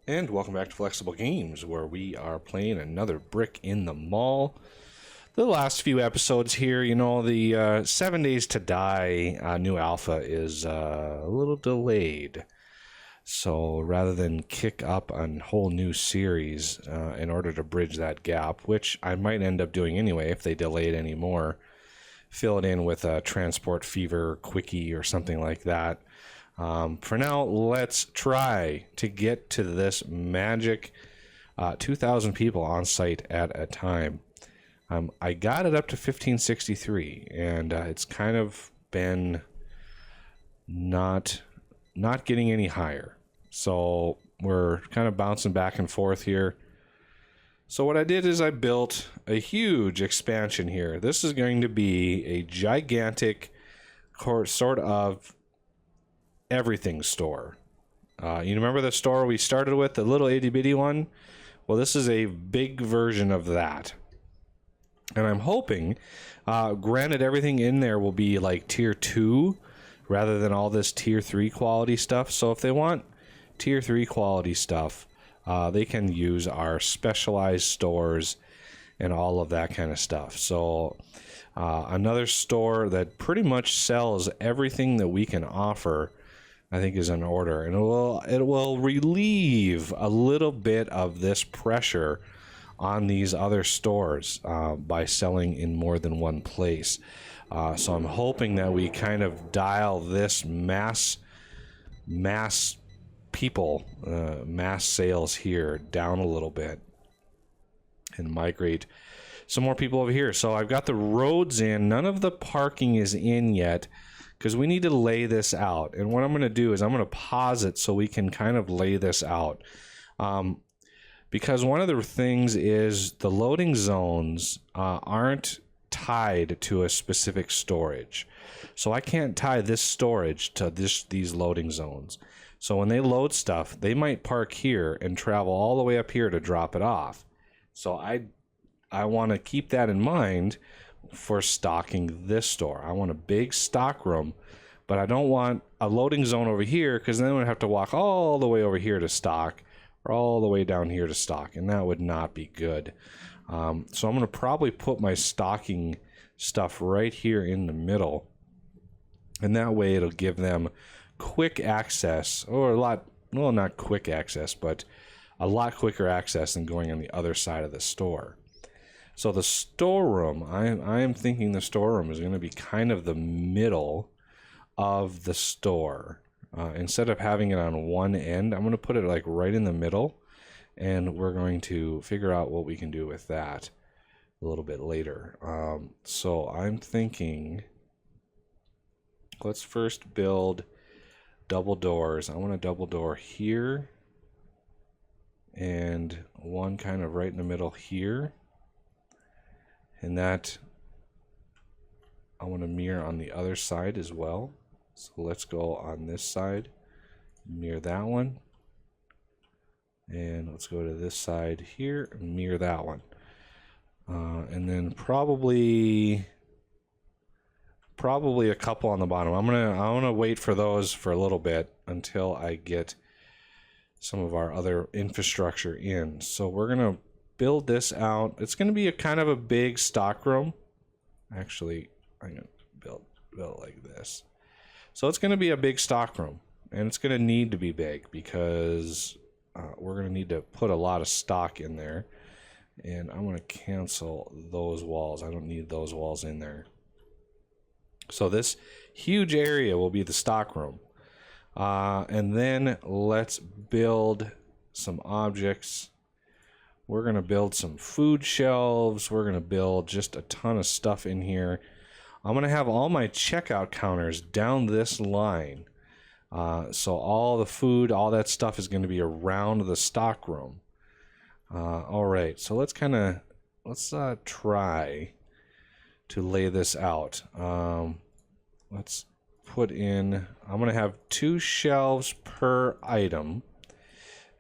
And welcome back to Flexible Games, where we are playing another brick in the mall. The last few episodes here, the 7 Days to Die new alpha is a little delayed. So rather than kick up a whole new series in order to bridge that gap, which I might end up doing anyway if they delay it anymore, fill it in with a Transport Fever Quickie or something like that. For now, let's try to get to this magic 2,000 people on site at a time. I got it up to 1563, and it's kind of been not getting any higher. So we're kind of bouncing back and forth here. So what I did is I built a huge expansion here. This is going to be a gigantic sort of everything store. You remember the store we started with, the little itty bitty one? Well, this is a big version of that. And I'm hoping, granted, everything in there will be like tier 2 rather than all this tier 3 quality stuff. So if they want tier 3 quality stuff, they can use our specialized stores and all of that kind of stuff. So another store that pretty much sells everything that we can offer, I think, is in order, and it will relieve a little bit of this pressure on these other stores by selling in more than one place. So I'm hoping that we kind of dial this mass people, mass sales here down a little bit and migrate some more people over here. So I've got the roads in. None of the parking is in yet, because we need to lay this out. And what I'm going to do is I'm going to pause it so we can kind of lay this out. Because one of the things is the loading zones aren't tied to a specific storage. So I can't tie this storage to these loading zones. So when they load stuff, they might park here and travel all the way up here to drop it off. So I want to keep that in mind for stocking this store. I want a big stock room, but I don't want a loading zone over here, because then we'd have to walk all the way over here to stock, or all the way down here to stock, and that would not be good. So I'm going to probably put my stocking stuff right here in the middle, and that way it'll give them quick access, or a lot, well, not quick access, but a lot quicker access than going on the other side of the store. So the storeroom, I am thinking the storeroom is going to be kind of the middle of the store. Instead of having it on one end, I'm going to put it like right in the middle, and we're going to figure out what we can do with that a little bit later. So I'm thinking, let's first build double doors. I want a double door here, and one kind of right in the middle here. And that I want to mirror on the other side as well. So let's go on this side, mirror that one. And let's go to this side here, mirror that one. And then probably a couple on the bottom. I want to wait for those for a little bit until I get some of our other infrastructure in. So we're going to build this out. It's going to be a kind of a big stock room. Actually, I'm going to build it like this. So it's going to be a big stock room, and it's going to need to be big because we're going to need to put a lot of stock in there. And I'm going to cancel those walls. I don't need those walls in there. So this huge area will be the stock room. And then let's build some objects. We're going to build some food shelves. We're going to build just a ton of stuff in here. I'm going to have all my checkout counters down this line. So all the food, all that stuff is going to be around the stock room. All right, so let's try to lay this out. Let's put in, I'm going to have 2 shelves per item.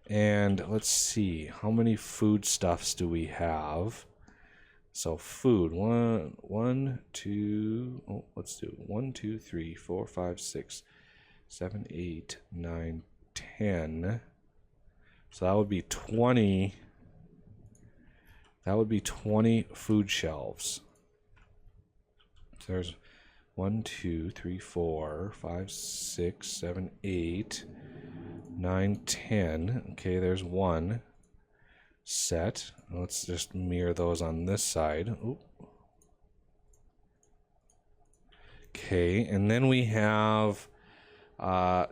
And let's see, how many foodstuffs do we have? So food, let's do 1, 2, 3, 4, 5, 6, 7, 8, 9, 10. So that would be 20. That would be 20 food shelves. So there's 1, 2, 3, 4, 5, 6, 7, 8, 9, 10. Okay, there's one set. Let's just mirror those on this side. Oop. Okay, and then we have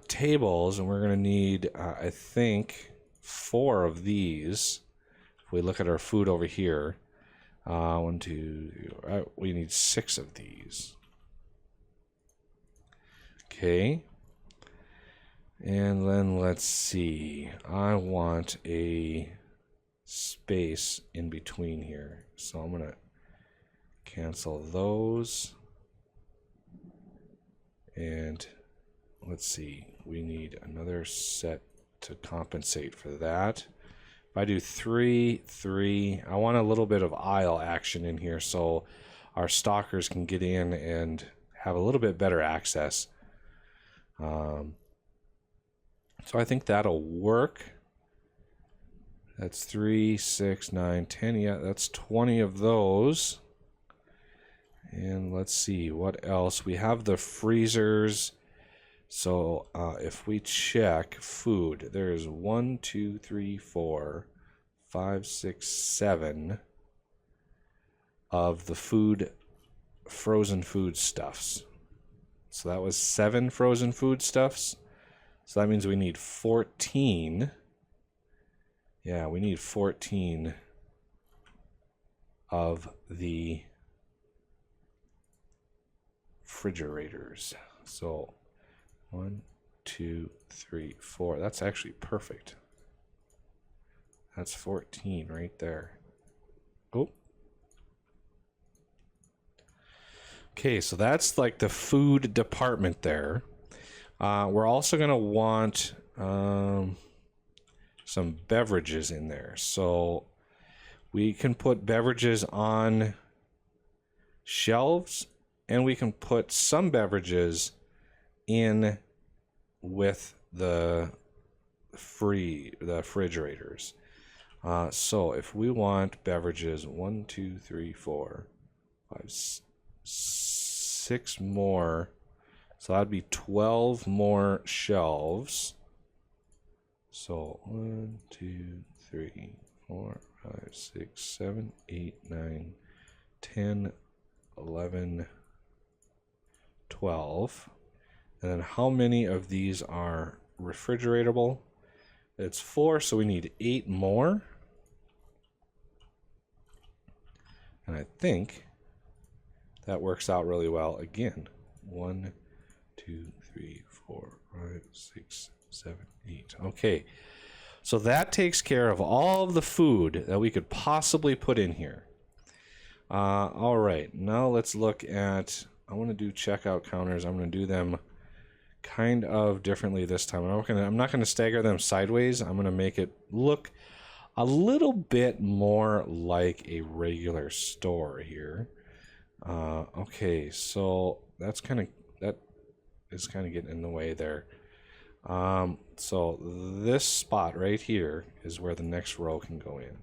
tables, and we're going to need, I think, 4 of these. If we look at our food over here, 1, 2, 3, we need 6 of these. Okay, and then let's see. I want a space in between here, so I'm going to cancel those. And let's see, we need another set to compensate for that. If I do 3, 3, I want a little bit of aisle action in here so our stalkers can get in and have a little bit better access. So I think that'll work. That's 3, 6, 9, 10. Yeah, that's 20 of those. And let's see, what else? We have the freezers. So if we check food, there's 1, 2, 3, 4, 5, 6, 7 of the frozen food stuffs. So that was 7 frozen food stuffs. So that means we need 14. Yeah, we need 14 of the refrigerators. So 1, 2, 3, 4. That's actually perfect. That's 14 right there. Oh. Okay, so that's like the food department there. We're also going to want some beverages in there. So we can put beverages on shelves, and we can put some beverages in with the refrigerators. So if we want beverages, 1, 2, 3, 4, 5, 6 more. So that'd be 12 more shelves. So 1, 2, 3, 4, 5, 6, 7, 8, 9, 10, 11, 12. And then how many of these are refrigeratable? It's 4, so we need 8 more. And I think that works out really well. Again, 1, 2, 3, 4, 5, 6, 7, 8. Okay, so that takes care of all of the food that we could possibly put in here. All right, now let's look at, I want to do checkout counters. I'm going to do them kind of differently this time. I'm not going to stagger them sideways. I'm going to make it look a little bit more like a regular store here. Okay, so that is kind of getting in the way there. So this spot right here is where the next row can go in.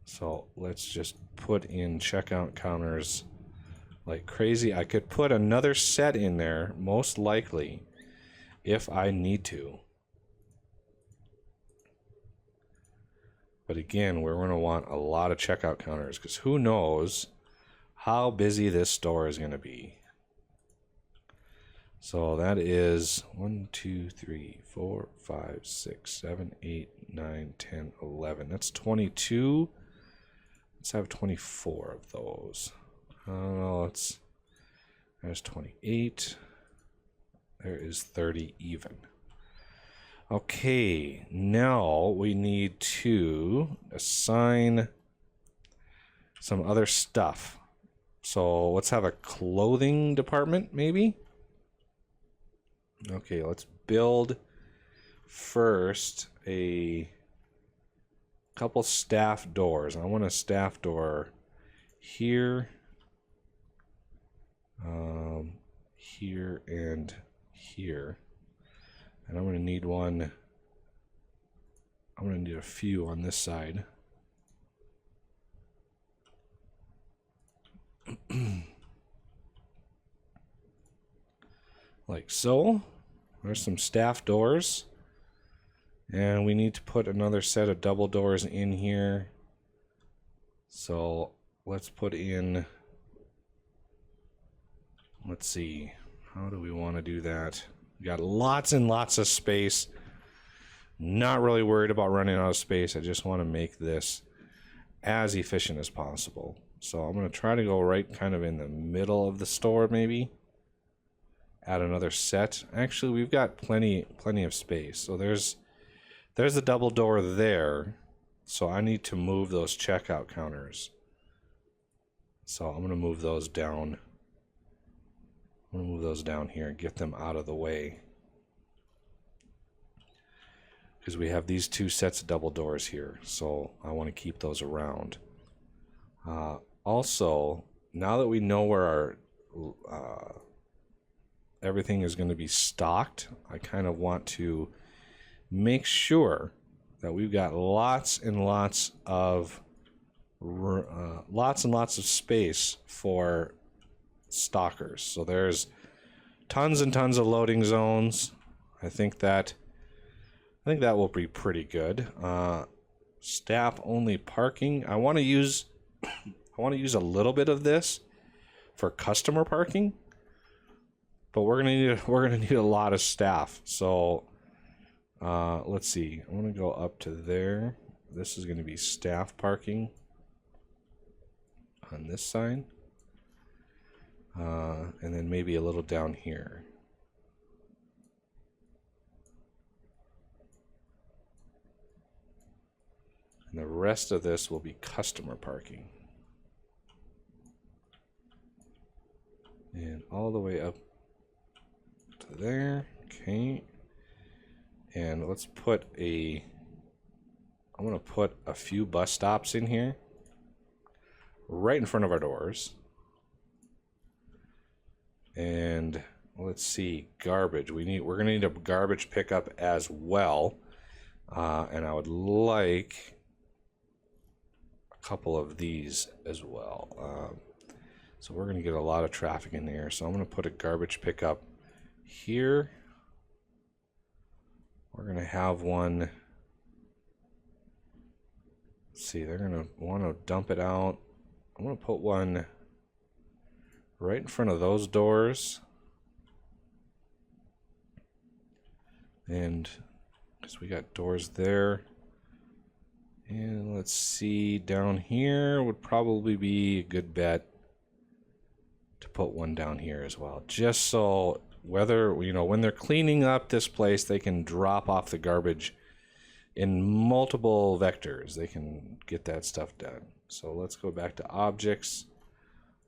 So let's just put in checkout counters like crazy. I could put another set in there, most likely, if I need to. But again, we're going to want a lot of checkout counters because who knows how busy this store is going to be. So that is 1, 2, 3, 4, 5, 6, 7, 8, 9, 10, 11. That's 22. Let's have 24 of those. There's 28. There is 30 even. Okay, now we need to assign some other stuff. So let's have a clothing department, maybe? Okay, let's build first a couple staff doors. I want a staff door here, here, and here. And I'm going to need one I'm going to need a few on this side. Like so. There's some staff doors. And we need to put another set of double doors in here. So let's put in, let's see, how do we want to do that? We got lots and lots of space. Not really worried about running out of space. I just want to make this as efficient as possible. So I'm going to try to go right kind of in the middle of the store maybe. Add another set. Actually, we've got plenty of space. So there's a double door there. So I need to move those checkout counters. So I'm going to move those down. I'm going to move those down here and get them out of the way. Because we have these two sets of double doors here. So I want to keep those around. Also, now that we know where our everything is going to be stocked, I kind of want to make sure that we've got lots and lots of space for stockers. So there's tons and tons of loading zones. I think that will be pretty good. Staff only parking. I want to use a little bit of this for customer parking, but we're gonna need a lot of staff. So let's see. I'm gonna go up to there. This is gonna be staff parking on this side, and then maybe a little down here. And the rest of this will be customer parking. And all the way up to there. Okay. And let's put I'm going to put a few bus stops in here. Right in front of our doors. And let's see, garbage. We're going to need a garbage pickup as well. And I would like a couple of these as well. So we're going to get a lot of traffic in there. So I'm going to put a garbage pickup here. We're going to have one. Let's see, they're going to want to dump it out. I'm going to put one right in front of those doors. And because we got doors there. And let's see, down here would probably be a good bet to put one down here as well, just so whether, you know, when they're cleaning up this place, they can drop off the garbage in multiple vectors. They can get that stuff done. So let's go back to objects.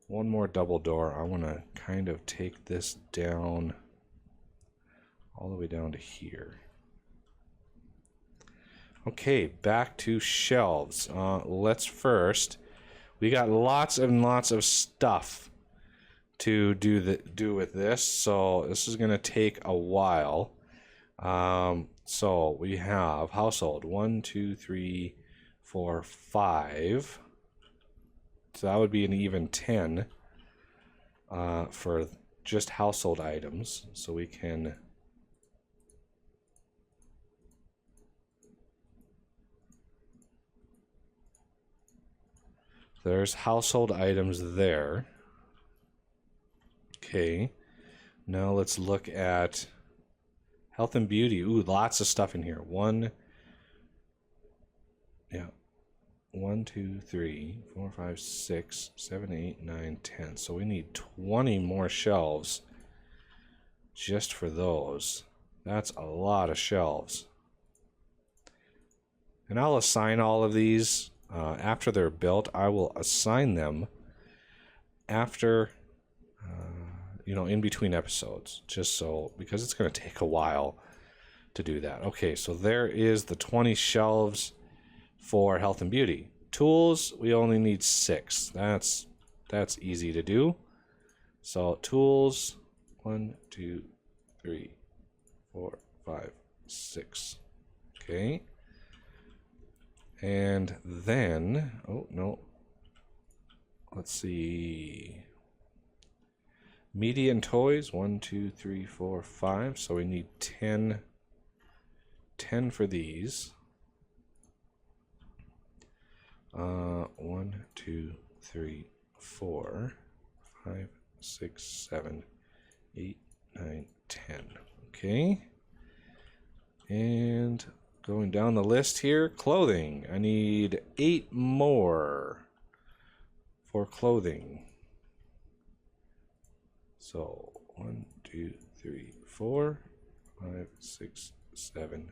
One more double door. I want to kind of take this down all the way down to here. Okay, back to shelves. Let's first, we got lots and lots of stuff to do with this, so this is going to take a while. So we have household 1, 2, 3, 4, 5. So that would be an even 10 for just household items. So we can there's household items there. Okay, now let's look at health and beauty. Ooh, lots of stuff in here. 1, 2, 3, 4, 5, 6, 7, 8, 9, 10. So we need 20 more shelves just for those. That's a lot of shelves. And I'll assign all of these after they're built. I will assign them after in between episodes, just so, because it's going to take a while to do that. Okay, so there is the 20 shelves for health and beauty. Tools, we only need 6. That's easy to do. So tools, 1, 2, 3, 4, 5, 6. Okay. And then, oh no, let's see. Media and toys, 1, 2, 3, 4, 5. So we need 10 for these. 1, 2, 3, 4, 5, 6, 7, 8, 9, 10. Okay. And going down the list here, clothing. I need 8 more for clothing. So 1, 2, 3, 4, 5, 6, 7,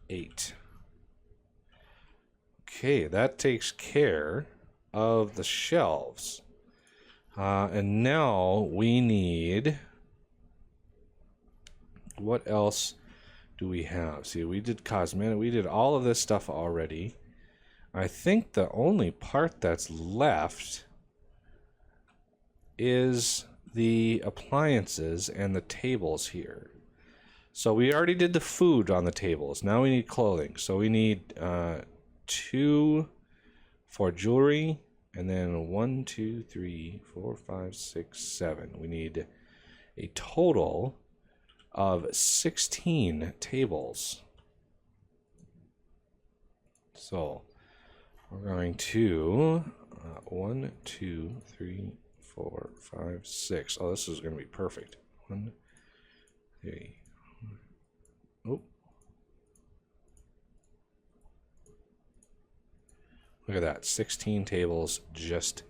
8. Okay, that takes care of the shelves. And now we need... What else do we have? See, we did cosmetic. We did all of this stuff already. I think the only part that's left is the appliances and the tables here. So we already did the food on the tables. Now we need clothing. So we need 2 for jewelry, and then 1, 2, 3, 4, 5, 6, 7. We need a total of 16 tables. So we're going to 1, 2, 3, 4, 5, 6. Oh, this is going to be perfect. 1, 3. Oh. Look at that. 16 tables just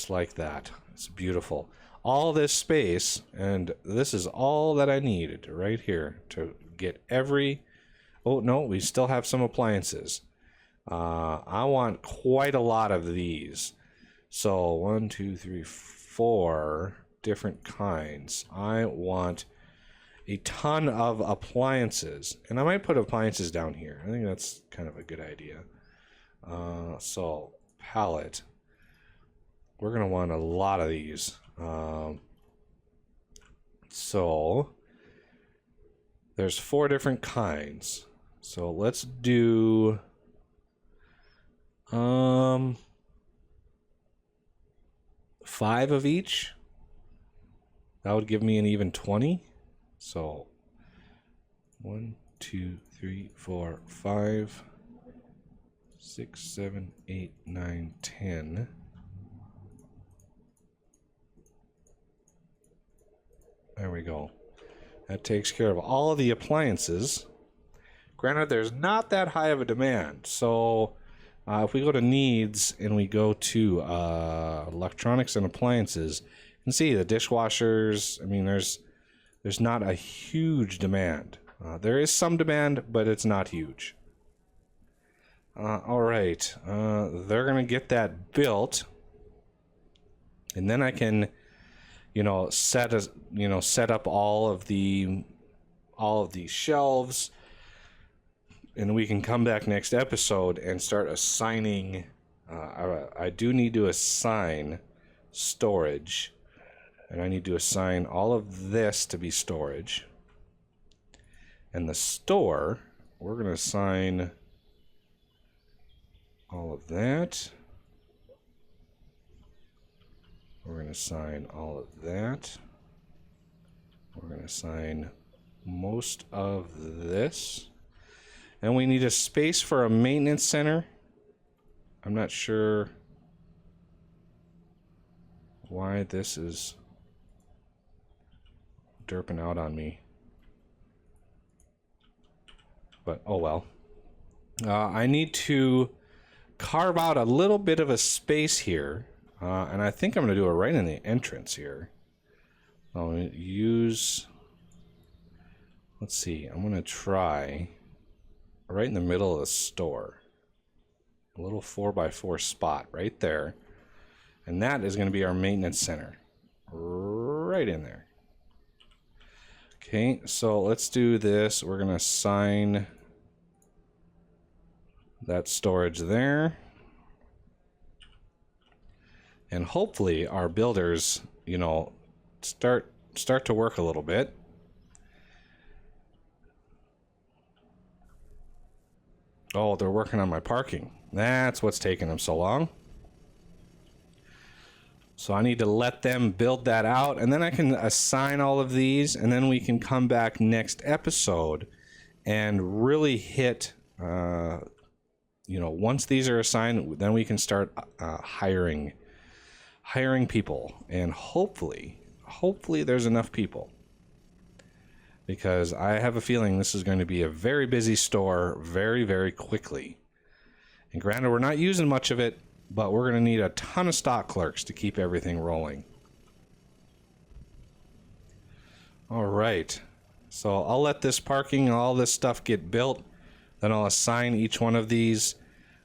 like that. It's beautiful. All this space, and this is all that I needed right here to get every... Oh, no, we still have some appliances. I want quite a lot of these. So 1, 2, 3, 4 different kinds. I want a ton of appliances. And I might put appliances down here. I think that's kind of a good idea. So palette. We're going to want a lot of these. So there's 4 different kinds. So let's do 5 of each. That would give me an even 20. So 1, 2, 3, 4, 5, 6, 7, 8, 9, 10. There we go. That takes care of all of the appliances. Granted, there's not that high of a demand. So if we go to needs and we go to electronics and appliances, you can see the dishwashers. I mean, there's not a huge demand. There is some demand, but it's not huge. All right. They're going to get that built. And then I can... set up all of the shelves, and we can come back next episode and start assigning. I do need to assign storage, and I need to assign all of this to be storage. And the store, we're going to assign all of that. We're going to assign all of that. We're going to assign most of this. And we need a space for a maintenance center. I'm not sure why this is derping out on me. But oh well. I need to carve out a little bit of a space here. And I think I'm going to do it right in the entrance here. I'll use... Let's see. I'm going to try right in the middle of the store. A little 4x4 spot right there. And that is going to be our maintenance center. Right in there. Okay, so let's do this. We're going to assign that storage there. And hopefully our builders, start to work a little bit. Oh, they're working on my parking. That's what's taking them so long. So I need to let them build that out, and then I can assign all of these, and then we can come back next episode and really hit, once these are assigned, then we can start hiring people, and hopefully there's enough people, because I have a feeling this is going to be a very busy store very, very quickly. And granted, we're not using much of it, but we're going to need a ton of stock clerks to keep everything rolling. All right. So I'll let this parking, all this stuff get built. Then I'll assign each one of these,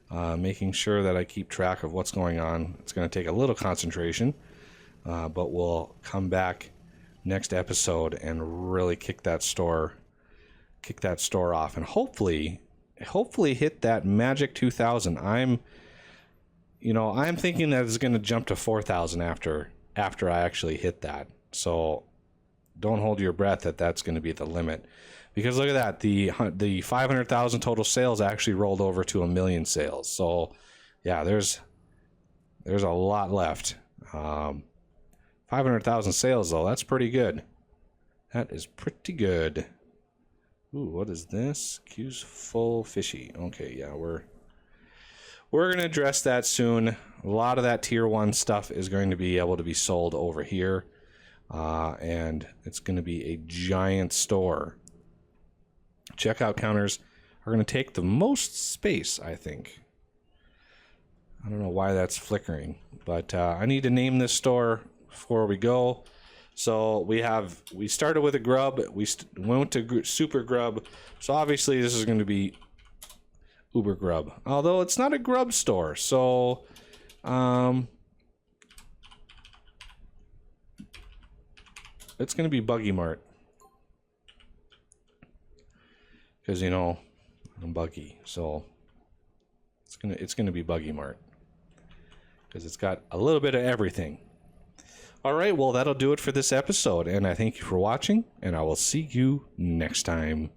making sure that I keep track of what's going on. It's going to take a little concentration, but we'll come back next episode and really kick that store off, and hopefully hit that magic 2,000. I'm thinking that it's going to jump to 4,000 after I actually hit that. So don't hold your breath that that's going to be the limit, because look at that, the 500,000 total sales actually rolled over to 1 million sales. So yeah, there's a lot left. 500,000 sales though, that's pretty good. That is pretty good. Ooh, what is this? Queue's full, fishy. Okay, yeah, we're going to address that soon. A lot of that tier 1 stuff is going to be able to be sold over here. And it's going to be a giant store. Checkout counters are going to take the most space, I think. I don't know why that's flickering, but I need to name this store before we go. So we started with a grub. We went to super grub. So obviously this is going to be Uber Grub, although it's not a grub store. So it's going to be Buggy Mart, because I'm buggy, so it's gonna be Buggy Mart, because it's got a little bit of everything. All right, well, that'll do it for this episode, and I thank you for watching, and I will see you next time.